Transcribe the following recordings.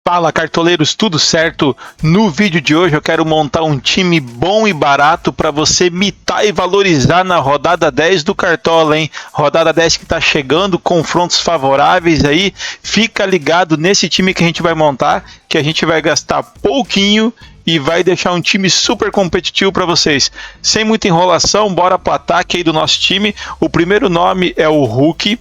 Fala, cartoleiros, tudo certo? No vídeo de hoje eu quero montar um time bom e barato para você mitar e valorizar na rodada 10 do Cartola, hein? Rodada 10 que está chegando, confrontos favoráveis aí. Fica ligado nesse time que a gente vai montar, que a gente vai gastar pouquinho e vai deixar um time super competitivo para vocês. Sem muita enrolação, bora pro ataque aí do nosso time. O primeiro nome é o Hulk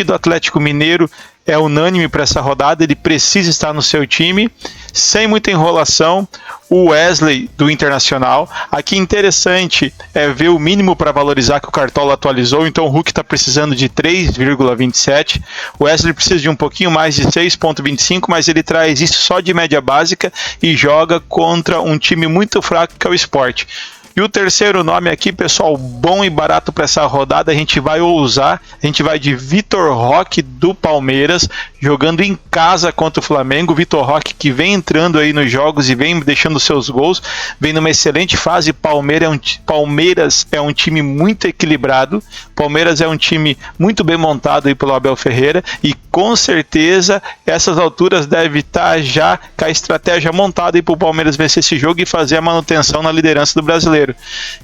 do Atlético Mineiro. É unânime para essa rodada, ele precisa estar no seu time. Sem muita enrolação, o Wesley do Internacional. Aqui interessante é ver o mínimo para valorizar que o Cartola atualizou, então o Hulk está precisando de 3,27. O Wesley precisa de um pouquinho mais de 6,25, mas ele traz isso só de média básica e joga contra um time muito fraco que é o Sport. E o terceiro nome aqui, pessoal, bom e barato para essa rodada, a gente vai ousar, a gente vai de Vitor Roque do Palmeiras, jogando em casa contra o Flamengo. Vitor Roque que vem entrando aí nos jogos e vem deixando seus gols, vem numa excelente fase. Palmeiras é um time muito equilibrado, Palmeiras é um time muito bem montado aí pelo Abel Ferreira e com certeza essas alturas deve estar já com a estratégia montada aí para o Palmeiras vencer esse jogo e fazer a manutenção na liderança do Brasileiro.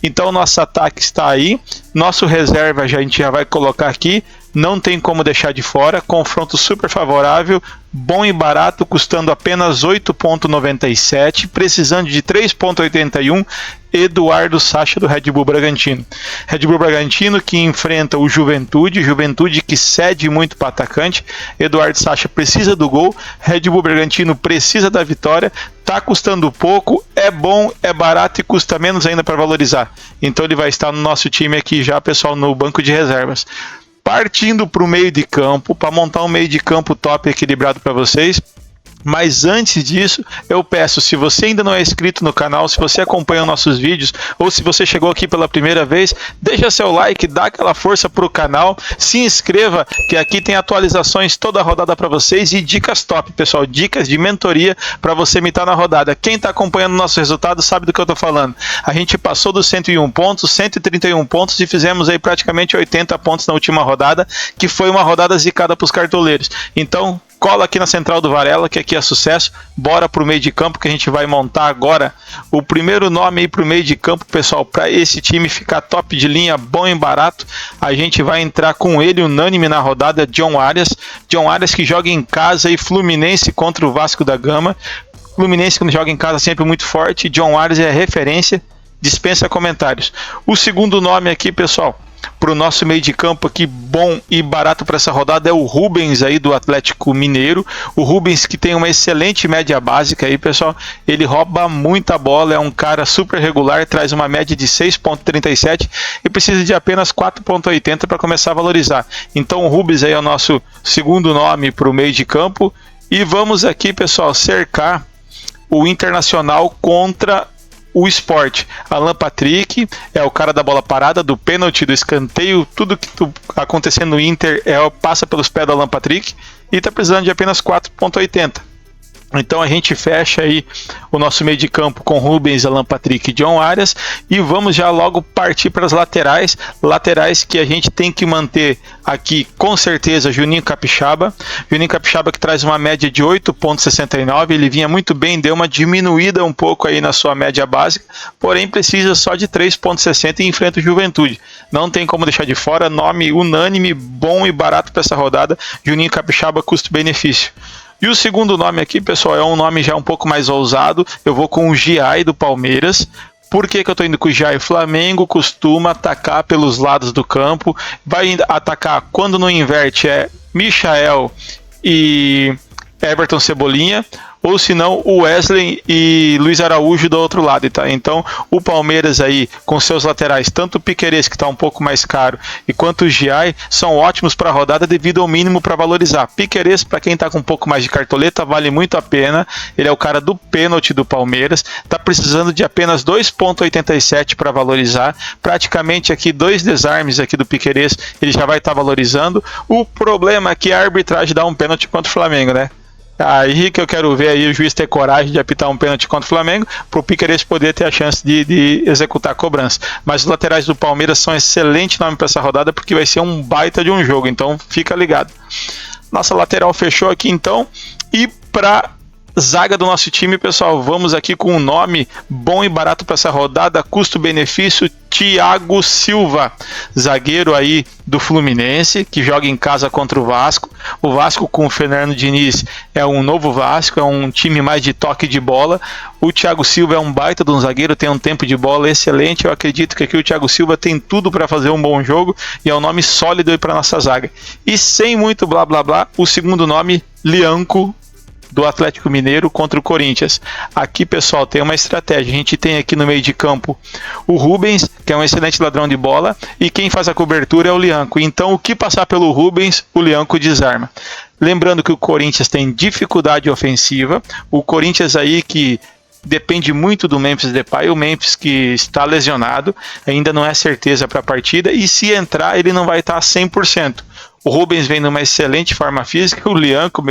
Então nosso ataque está aí, nosso reserva a gente já vai colocar aqui, não tem como deixar de fora. Confronto super favorável, bom e barato, custando apenas 8,97, precisando de 3,81. Eduardo Sacha do Red Bull Bragantino. Red Bull Bragantino que enfrenta o Juventude que cede muito para atacante. Eduardo Sacha precisa do gol, Red Bull Bragantino precisa da vitória, tá custando pouco, é bom, é barato e custa menos ainda para valorizar. Então ele vai estar no nosso time aqui já, pessoal, no banco de reservas. Partindo para o meio de campo, para montar um meio de campo top e equilibrado para vocês. Mas antes disso, eu peço, se você ainda não é inscrito no canal, se você acompanha nossos vídeos, ou se você chegou aqui pela primeira vez, deixa seu like, dá aquela força para o canal, se inscreva, que aqui tem atualizações toda a rodada para vocês e dicas top, pessoal, dicas de mentoria para você mitar na rodada. Quem está acompanhando o nosso resultado sabe do que eu estou falando. A gente passou dos 101 pontos, 131 pontos e fizemos aí praticamente 80 pontos na última rodada, que foi uma rodada zicada para os cartoleiros. Então, cola aqui na Central do Varela, que aqui é sucesso. Bora pro meio de campo que a gente vai montar agora. O primeiro nome aí pro meio de campo, pessoal, para esse time ficar top de linha, bom e barato, a gente vai entrar com ele unânime na rodada, John Arias. John Arias que joga em casa e Fluminense contra o Vasco da Gama. Fluminense quando joga em casa sempre muito forte. John Arias é referência, dispensa comentários. O segundo nome aqui, pessoal, para o nosso meio de campo aqui, bom e barato para essa rodada, é o Rubens aí do Atlético Mineiro. O Rubens que tem uma excelente média básica aí, pessoal, ele rouba muita bola, é um cara super regular, traz uma média de 6,37 e precisa de apenas 4,80 para começar a valorizar. Então o Rubens aí é o nosso segundo nome para o meio de campo. E vamos aqui, pessoal, cercar o Internacional contra o Sport. Alan Patrick é o cara da bola parada, do pênalti, do escanteio, tudo que acontecendo no Inter passa pelos pés do Alan Patrick e está precisando de apenas 4,80. Então a gente fecha aí o nosso meio de campo com Rubens, Alan Patrick e John Arias e vamos já logo partir para as laterais que a gente tem que manter aqui com certeza. Juninho Capixaba que traz uma média de 8,69, ele vinha muito bem, deu uma diminuída um pouco aí na sua média básica, porém precisa só de 3,60 e enfrenta o Juventude, não tem como deixar de fora. Nome unânime, bom e barato para essa rodada, Juninho Capixaba, custo-benefício. E o segundo nome aqui, pessoal, é um nome já um pouco mais ousado. Eu vou com o Giai do Palmeiras. Por que eu estou indo com o Giai? O Flamengo costuma atacar pelos lados do campo. Vai atacar quando não inverte é Michael e Everton Cebolinha, ou se não o Wesley e Luiz Araújo do outro lado, tá? Então o Palmeiras aí com seus laterais, tanto o Piquerez que está um pouco mais caro e quanto o Giai, são ótimos para a rodada devido ao mínimo para valorizar. Piquerez, para quem está com um pouco mais de cartoleta, vale muito a pena, ele é o cara do pênalti do Palmeiras, está precisando de apenas 2,87 para valorizar, praticamente aqui 2 desarmes aqui do Piquerez, ele já vai estar valorizando. O problema é que a arbitragem dá um pênalti contra o Flamengo, né? Aí que eu quero ver aí o juiz ter coragem de apitar um pênalti contra o Flamengo, para o Piquerez poder ter a chance de executar a cobrança. Mas os laterais do Palmeiras são um excelente nome para essa rodada, porque vai ser um baita de um jogo, então fica ligado. Nossa lateral fechou aqui então, e para Zaga do nosso time, pessoal, vamos aqui com um nome bom e barato para essa rodada, custo-benefício, Thiago Silva, zagueiro aí do Fluminense, que joga em casa contra o Vasco. O Vasco com o Fernando Diniz é um novo Vasco, é um time mais de toque de bola. O Thiago Silva é um baita de um zagueiro, tem um tempo de bola excelente. Eu acredito que aqui o Thiago Silva tem tudo para fazer um bom jogo e é um nome sólido aí para nossa zaga. E sem muito blá blá blá, o segundo nome, Lianco, do Atlético Mineiro contra o Corinthians. Aqui, pessoal, tem uma estratégia. A gente tem aqui no meio de campo o Rubens, que é um excelente ladrão de bola, e quem faz a cobertura é o Lianco. Então, o que passar pelo Rubens, o Lianco desarma. Lembrando que o Corinthians tem dificuldade ofensiva. O Corinthians aí que depende muito do Memphis Depay, o Memphis que está lesionado, ainda não é certeza para a partida, e se entrar, ele não vai estar 100%. O Rubens vem numa excelente forma física, o Lianco,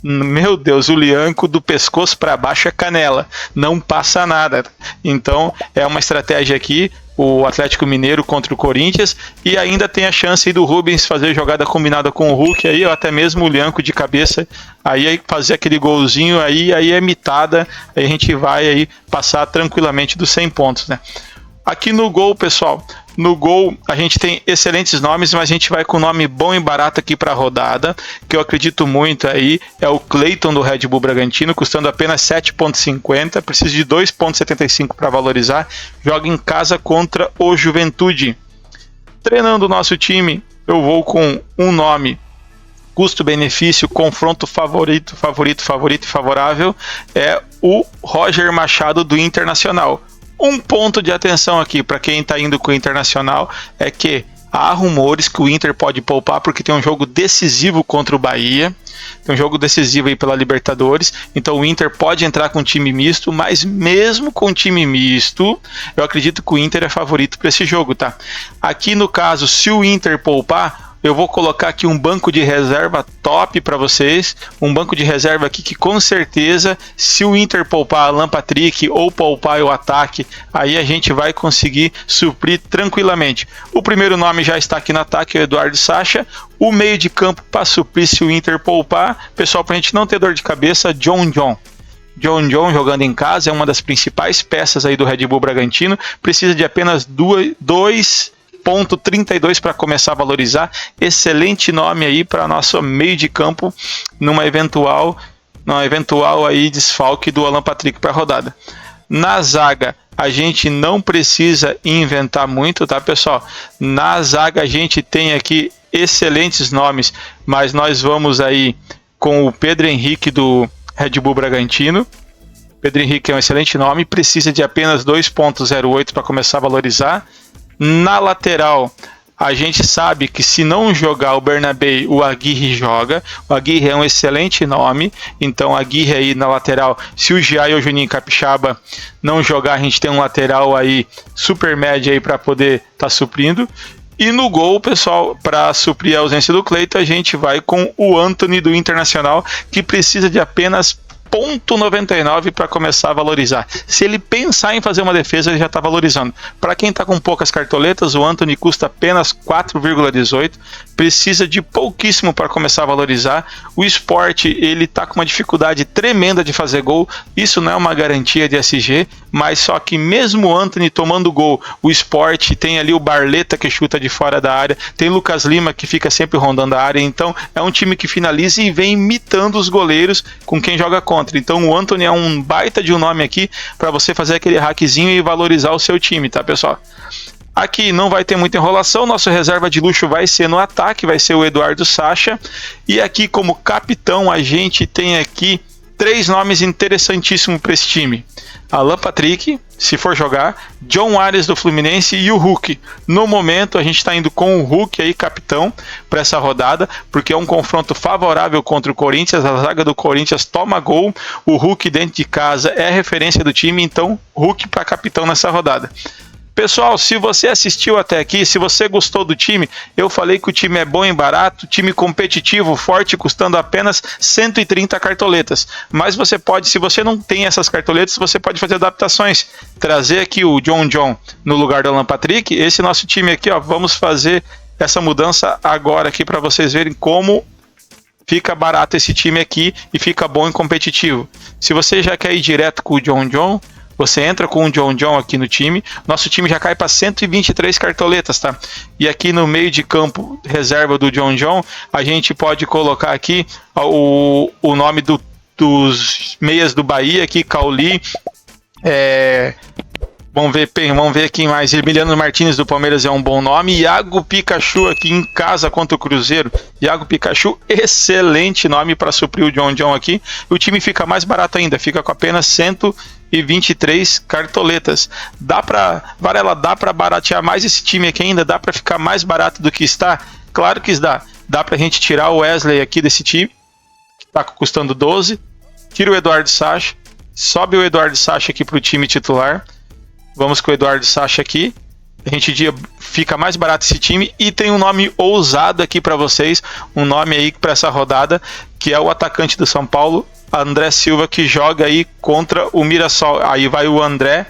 meu Deus, o Lianco do pescoço para baixo é canela, não passa nada. Então é uma estratégia aqui, o Atlético Mineiro contra o Corinthians, e ainda tem a chance aí do Rubens fazer jogada combinada com o Hulk, aí, ou até mesmo o Lianco de cabeça, aí fazer aquele golzinho, aí é mitada, aí a gente vai aí passar tranquilamente dos 100 pontos, né? Aqui no gol, pessoal, no gol a gente tem excelentes nomes, mas a gente vai com um nome bom e barato aqui para a rodada, que eu acredito muito aí, é o Cleiton do Red Bull Bragantino, custando apenas 7,50, precisa de 2,75 para valorizar, joga em casa contra o Juventude. Treinando o nosso time, eu vou com um nome, custo-benefício, confronto favorito e favorável, é o Roger Machado do Internacional. Um ponto de atenção aqui para quem está indo com o Internacional é que há rumores que o Inter pode poupar porque tem um jogo decisivo contra o Bahia, tem um jogo decisivo aí pela Libertadores, então o Inter pode entrar com time misto, mas mesmo com time misto, eu acredito que o Inter é favorito para esse jogo, tá? Aqui no caso, se o Inter poupar, eu vou colocar aqui um banco de reserva top para vocês, um banco de reserva aqui que com certeza, se o Inter poupar Alan Patrick ou poupar o ataque, aí a gente vai conseguir suprir tranquilamente. O primeiro nome já está aqui no ataque, o Eduardo Sacha. O meio de campo para suprir se o Inter poupar, pessoal, para a gente não ter dor de cabeça, John jogando em casa, é uma das principais peças aí do Red Bull Bragantino, precisa de apenas 2,32 para começar a valorizar. Excelente nome aí para nosso meio de campo numa eventual aí desfalque do Alan Patrick para a rodada. Na zaga a gente não precisa inventar muito, tá, pessoal? Na zaga a gente tem aqui excelentes nomes, mas nós vamos aí com o Pedro Henrique do Red Bull Bragantino. Pedro Henrique é um excelente nome, precisa de apenas 2,08 para começar a valorizar. Na lateral, a gente sabe que se não jogar o Bernabé, o Aguirre joga. O Aguirre é um excelente nome, então Aguirre aí na lateral, se o Gia e o Juninho Capixaba não jogar, a gente tem um lateral aí super médio aí para poder estar suprindo. E no gol, pessoal, para suprir a ausência do Cleiton, a gente vai com o Antony do Internacional, que precisa de apenas 0,99 para começar a valorizar. Se ele pensar em fazer uma defesa, ele já está valorizando. Para quem está com poucas cartoletas, o Antony custa apenas 4,18, precisa de pouquíssimo para começar a valorizar. O Sport, ele está com uma dificuldade tremenda de fazer gol, isso não é uma garantia de SG, mas só que mesmo o Antony tomando gol, o Sport tem ali o Barleta que chuta de fora da área, tem Lucas Lima que fica sempre rondando a área, então é um time que finaliza e vem imitando os goleiros com quem joga contra. Então o Antony é um baita de um nome aqui para você fazer aquele hackzinho e valorizar o seu time, tá, pessoal? Aqui não vai ter muita enrolação, nosso reserva de luxo vai ser no ataque, vai ser o Eduardo Sacha. E aqui como capitão a gente tem aqui 3 nomes interessantíssimos para esse time. Alan Patrick, se for jogar, John Arias do Fluminense e o Hulk. No momento a gente está indo com o Hulk aí, capitão, para essa rodada, porque é um confronto favorável contra o Corinthians, a zaga do Corinthians toma gol, o Hulk dentro de casa é a referência do time, então Hulk para capitão nessa rodada. Pessoal, se você assistiu até aqui, se você gostou do time, eu falei que o time é bom e barato, time competitivo, forte, custando apenas 130 cartoletas. Mas você pode, se você não tem essas cartoletas, você pode fazer adaptações. Trazer aqui o John no lugar do Alan Patrick. Esse nosso time aqui, ó, vamos fazer essa mudança agora aqui para vocês verem como fica barato esse time aqui e fica bom e competitivo. Se você já quer ir direto com o John, você entra com o John aqui no time. Nosso time já cai para 123 cartoletas, tá? E aqui no meio de campo, reserva do John, a gente pode colocar aqui o nome dos meias do Bahia aqui, Cauli, Vamos ver quem mais. Emiliano Martins do Palmeiras é um bom nome. Iago Pikachu aqui em casa contra o Cruzeiro. Iago Pikachu, excelente nome para suprir o John aqui. O time fica mais barato ainda, fica com apenas 123 cartoletas. Varela, dá para baratear mais esse time aqui ainda? Dá para ficar mais barato do que está? Claro que dá. Dá para a gente tirar o Wesley aqui desse time, que está custando 12. Tira o Eduardo Sacha. Sobe o Eduardo Sacha aqui para o time titular. Vamos com o Eduardo Sacha aqui. A gente fica mais barato esse time. E tem um nome ousado aqui para vocês. Um nome aí para essa rodada, que é o atacante do São Paulo, André Silva, que joga aí contra o Mirassol. Aí vai o André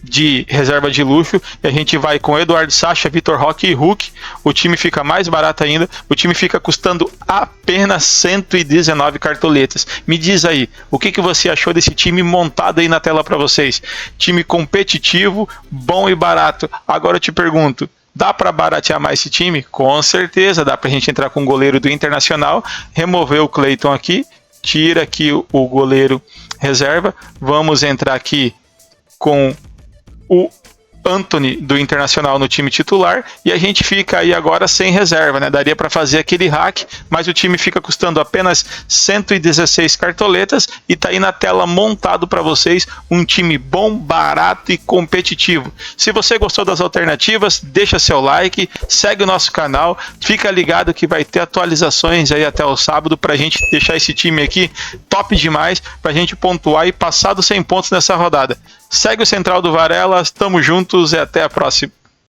de reserva de luxo, e a gente vai com Eduardo Sacha, Vitor Roque e Hulk. O time fica mais barato ainda, o time fica custando apenas 119 cartoletas. Me diz aí, o que você achou desse time montado aí na tela para vocês? Time competitivo, bom e barato. Agora eu te pergunto, dá para baratear mais esse time? Com certeza, dá para a gente entrar com o goleiro do Internacional, remover o Cleiton aqui, tira aqui o goleiro reserva, vamos entrar aqui com o Antony do Internacional no time titular, e a gente fica aí agora sem reserva, né? Daria para fazer aquele hack, mas o time fica custando apenas 116 cartoletas e tá aí na tela montado para vocês um time bom, barato e competitivo. Se você gostou das alternativas, deixa seu like, segue o nosso canal, fica ligado que vai ter atualizações aí até o sábado pra gente deixar esse time aqui top demais, pra gente pontuar e passar dos 100 pontos nessa rodada. Segue o Central do Varela, tamo juntos e até a próxima.